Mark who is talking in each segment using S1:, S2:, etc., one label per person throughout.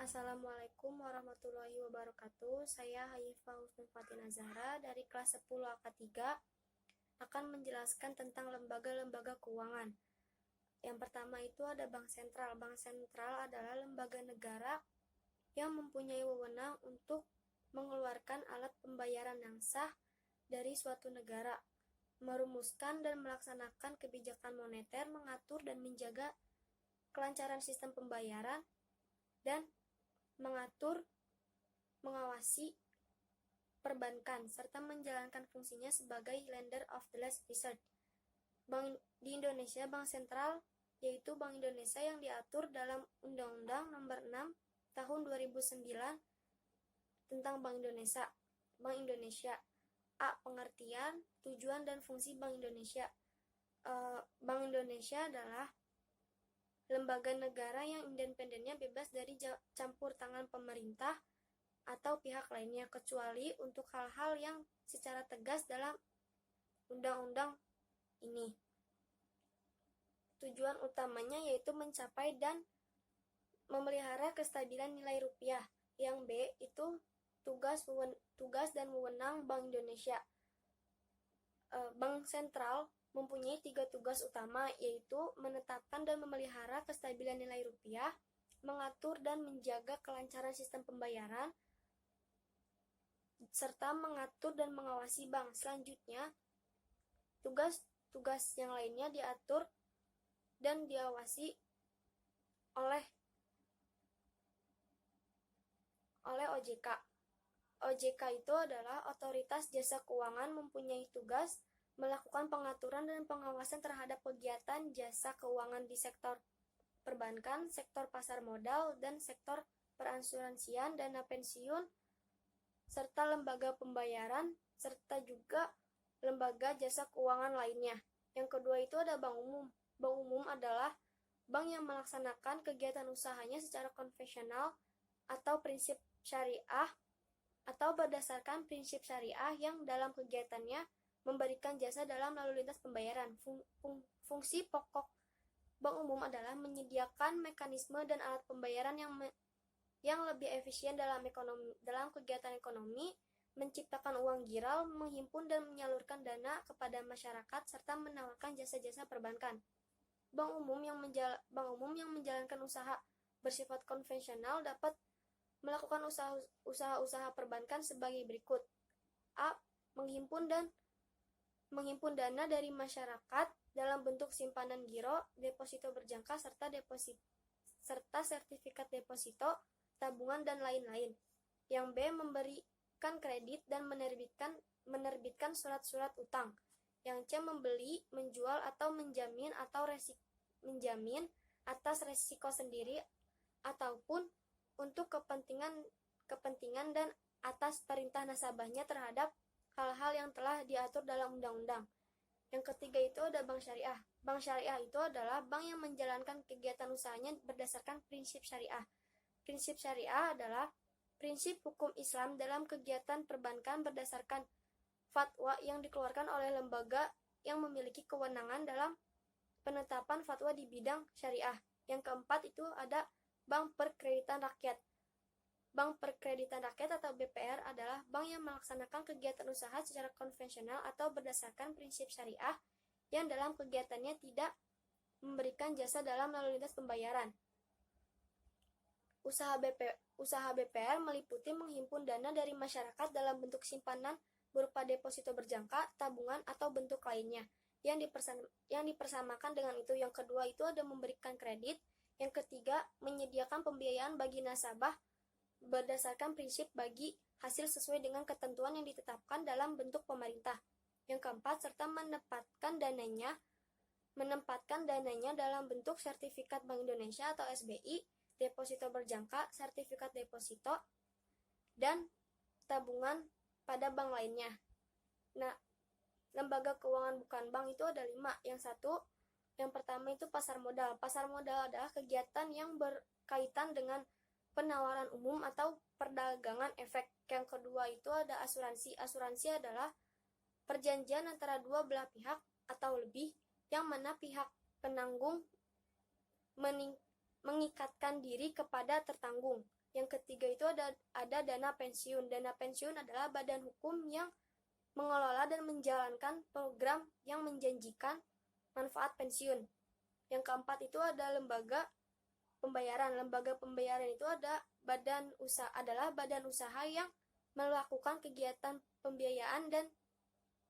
S1: Assalamualaikum warahmatullahi wabarakatuh. Saya Haifah Husnul Fatina Zahra dari kelas 10 AK3 akan menjelaskan tentang lembaga-lembaga keuangan. Yang pertama itu ada Bank Sentral. Bank Sentral adalah lembaga negara yang mempunyai wewenang untuk mengeluarkan alat pembayaran yang sah dari suatu negara, merumuskan dan melaksanakan kebijakan moneter, mengatur dan menjaga kelancaran sistem pembayaran, dan mengatur, mengawasi perbankan, serta menjalankan fungsinya sebagai lender of the last resort. Di Indonesia, Bank Sentral yaitu Bank Indonesia yang diatur dalam Undang-Undang Nomor 6 Tahun 2009 tentang Bank Indonesia. Bank Indonesia. A. Pengertian, tujuan, dan fungsi Bank Indonesia. Bank Indonesia adalah lembaga negara yang independennya bebas dari campur tangan pemerintah atau pihak lainnya, kecuali untuk hal-hal yang secara tegas dalam undang-undang ini. Tujuan utamanya yaitu mencapai dan memelihara kestabilan nilai rupiah. Yang B itu tugas dan wewenang Bank Indonesia. Bank Sentral mempunyai 3 tugas utama, yaitu menetapkan dan memelihara kestabilan nilai rupiah, mengatur dan menjaga kelancaran sistem pembayaran, serta mengatur dan mengawasi bank. Selanjutnya, tugas-tugas yang lainnya diatur dan diawasi oleh OJK. OJK itu adalah Otoritas Jasa Keuangan, mempunyai tugas melakukan pengaturan dan pengawasan terhadap kegiatan jasa keuangan di sektor perbankan, sektor pasar modal, dan sektor perasuransian, dana pensiun, serta lembaga pembayaran, serta juga lembaga jasa keuangan lainnya. Yang kedua itu ada Bank Umum. Bank Umum adalah bank yang melaksanakan kegiatan usahanya secara konvensional atau prinsip syariah, atau berdasarkan prinsip syariah yang dalam kegiatannya memberikan jasa dalam lalu lintas pembayaran. Fungsi pokok Bank Umum adalah menyediakan mekanisme dan alat pembayaran yang lebih efisien dalam kegiatan ekonomi, menciptakan uang giral, menghimpun dan menyalurkan dana kepada masyarakat, serta menawarkan jasa-jasa perbankan. Bank umum yang menjalankan usaha bersifat konvensional dapat melakukan usaha-usaha perbankan sebagai berikut. A. Menghimpun dana dari masyarakat dalam bentuk simpanan giro, deposito berjangka, serta sertifikat deposito, tabungan, dan lain-lain. Yang B. Memberikan kredit dan menerbitkan surat-surat utang. Yang C. Membeli, menjual, atau menjamin atas resiko sendiri ataupun untuk kepentingan dan atas perintah nasabahnya terhadap hal-hal yang telah diatur dalam undang-undang. Yang ketiga itu ada Bank Syariah. Bank Syariah itu adalah bank yang menjalankan kegiatan usahanya berdasarkan prinsip syariah. Prinsip syariah adalah prinsip hukum Islam dalam kegiatan perbankan berdasarkan fatwa yang dikeluarkan oleh lembaga yang memiliki kewenangan dalam penetapan fatwa di bidang syariah. Yang keempat itu ada Bank Perkreditan Rakyat. Bank Perkreditan Rakyat atau BPR adalah bank yang melaksanakan kegiatan usaha secara konvensional atau berdasarkan prinsip syariah yang dalam kegiatannya tidak memberikan jasa dalam lalu lintas pembayaran. Usaha BPR meliputi menghimpun dana dari masyarakat dalam bentuk simpanan berupa deposito berjangka, tabungan, atau bentuk lainnya yang dipersamakan dengan itu. Yang kedua itu ada memberikan kredit. Yang ketiga, menyediakan pembiayaan bagi nasabah berdasarkan prinsip bagi hasil sesuai dengan ketentuan yang ditetapkan dalam bentuk pemerintah. Yang keempat, serta menempatkan dananya dalam bentuk sertifikat Bank Indonesia atau SBI, deposito berjangka, sertifikat deposito, dan tabungan pada bank lainnya. Nah, lembaga keuangan bukan bank itu ada 5. Yang pertama itu pasar modal. Pasar modal adalah kegiatan yang berkaitan dengan penawaran umum atau perdagangan efek. Yang kedua itu ada asuransi. Asuransi adalah perjanjian antara dua belah pihak atau lebih, yang mana pihak penanggung mengikatkan diri kepada tertanggung. Yang ketiga itu ada dana pensiun. Dana pensiun adalah badan hukum yang mengelola dan menjalankan program yang menjanjikan manfaat pensiun. Yang keempat itu ada lembaga pembayaran. Lembaga pembayaran itu adalah badan usaha yang melakukan kegiatan pembiayaan dan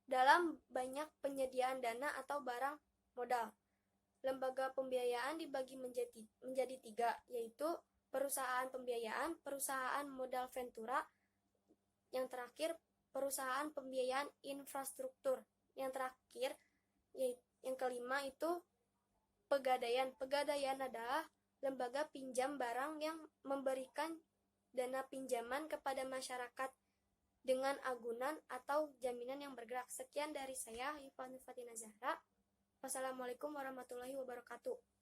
S1: dalam banyak penyediaan dana atau barang modal. Lembaga pembiayaan dibagi menjadi tiga, yaitu perusahaan pembiayaan, perusahaan modal ventura, yang terakhir perusahaan pembiayaan infrastruktur. Yang terakhir, yang kelima itu pegadaian. Pegadaian adalah lembaga pinjam barang yang memberikan dana pinjaman kepada masyarakat dengan agunan atau jaminan yang bergerak. Sekian dari saya, Hifal Nur Fatina Zahra. Wassalamualaikum warahmatullahi wabarakatuh.